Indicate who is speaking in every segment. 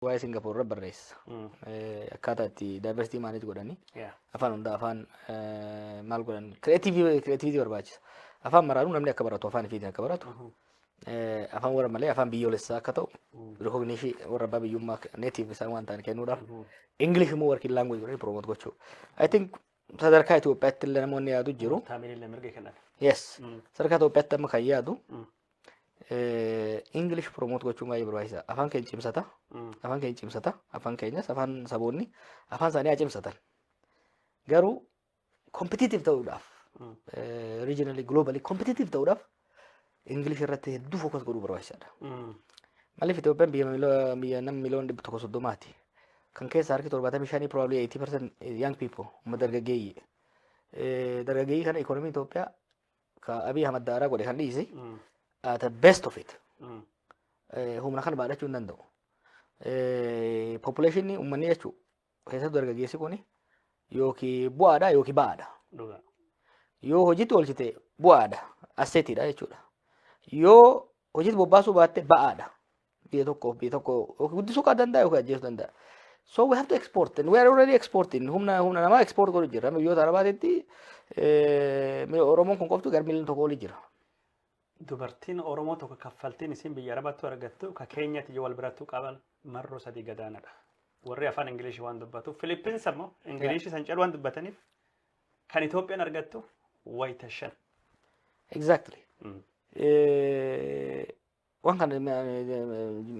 Speaker 1: waa'ee Singapore irra barreessa. Akkaataa itti diversity manage godhanii afaan hundaa afaan maal godhan creativity barbaachisa. Afaan maraanuu namni akka baratu afaan ifiitiin akka baratu afaan warra malee afaan biyyoolessaa akka ta'u recognition warra abbaa biyyummaa native isaan waan ta'an kennuudhaaf English immoo working language godhanii promote gochuu. I think sadarkaa Itoophiyaatti illee namoonni yaadu jiru. Yes. Sadarkaa Itoophiyaatti amma kan yaadu English promote gochuu baay'ee barbaachisaa. Afaan keenya cimsata. Afaan keenya cimsata. Afaan keenyas afaan saboonni afaan isaanii haa cimsatan. Garuu competitive ta'uudhaaf regionally globally competitive ta'uudhaaf English irratti hedduu focus godhuu barbaachisaadha. Maaliif Itoophiyaan biyya nama miliyoona 130ti. Kan keessa harki 75 probably 80% young people dargaggeeyyii. Dargaggeeyyii kana economy Itoophiyaa ka Abiy Ahmad daaraa godhe kan dhiise at the best of it. Humna kana baadhachuu hin danda'u. Population uummanni jechuun keessatti dargaggeessi kuni yookiin bu'aadha yookiin ba'aadha. Yoo hojiitti oolchite bu'aadha assetiidha jechuudha. Yoo hojiitti bobbaasuu baatte ba'aadha. Biyya tokko guddisuu kan danda'a yookiin ajjeesuu danda'a. So we have to export and we are already exporting. Humna nama export godhu jira. Biyyoota Arabaatitti Oromoon kun qoftu gara miliyoona tokko olii jira.
Speaker 2: Dubartiin Oromoo tokko kaffaltiin isin biyya Arabaatti argattu ka Keenyatti yoo wal birattuu qaban marroo sadii gadaanadha. Warri afaan Ingilishi waan dubbatu. Philippines ammoo Ingilishi san caaluu waan dubbataniif kan Itoophiyaan argattu wayita 5.
Speaker 1: Exactly. Waan kana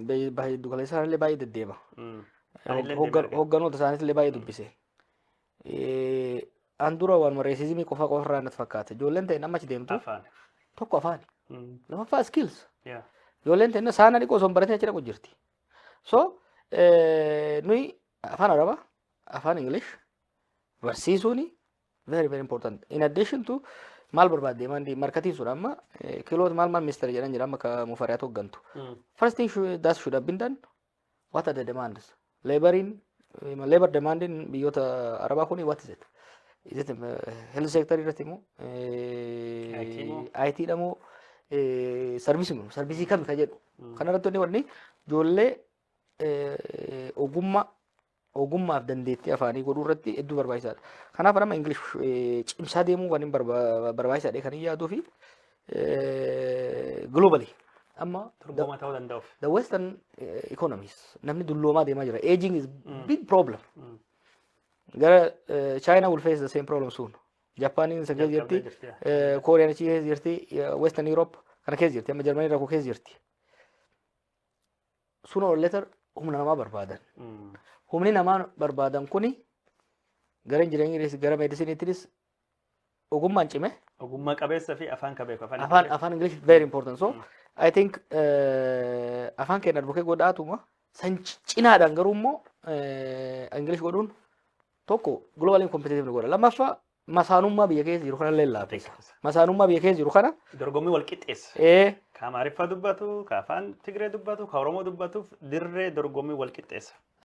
Speaker 1: baay'ee dukaleessaa illee baay'ee deddeema. Hogganoota isaaniis illee baay'ee dubbise. An dura waan racismii qofa irraa natti fakkaata. Ijoolleen ta'e nama achi deemtu tokko afaani. Lammaffaa skills. Ijoolleen ta'e saana dhiqoo osoo hin baratin achi dhaqu jirti. So nuyi afaan Arabaa, afaan English barsiisuuni very very important. In addition to maal barbaadde mandi marketing sun amma kiloot maal minister jedhan jira amma ka mufariyaat hoggantu. First thing that should have been done, what are the demands? Labor demand in biyyoota Arabaa kuni what is it? Is it health sector irratti immoo IT dhamoo service kam ka jedhu. Kanarratti wanni ijoollee ogummaaf dandeettii afaanii godhuu irratti hedduu barbaachisaadha. Kanaaf nama English cimsaa deemuu waan hin barbaachisaadha kan yaaduu fi globally amma the western economies namni dulloomaa deemaa jira. Aging is big problem. Gara China will face the same problem soon. Japan in keessa jirti, Korea in keessa jirti, Western Europe kana keessa jirti, amma Germany rakkoo keessa jirti. Sooner or later humna namaa barbaadan. Humni namaa barbaadan kuni gara injineenii gara mediciniittis ogummaan cime.
Speaker 2: Ogummaa qabeessa fi afaan qabeef
Speaker 1: afaan English very important. So I think afaan keenya advocate godhaatuma san cinaadhaan garuu immoo English godhuun tokko global competitive godha. Lammaffaa masaanummaa biyya keessa jiru kana leellaaffisa. Masaanummaa biyya keessa jiru kana
Speaker 2: dorgommii wal qixxeessa. Ka Amaariffaa dubbatu, ka afaan Tigree dubbatu, ka Oromoo dubbatuuf dirree dorgommii wal qixxeessa.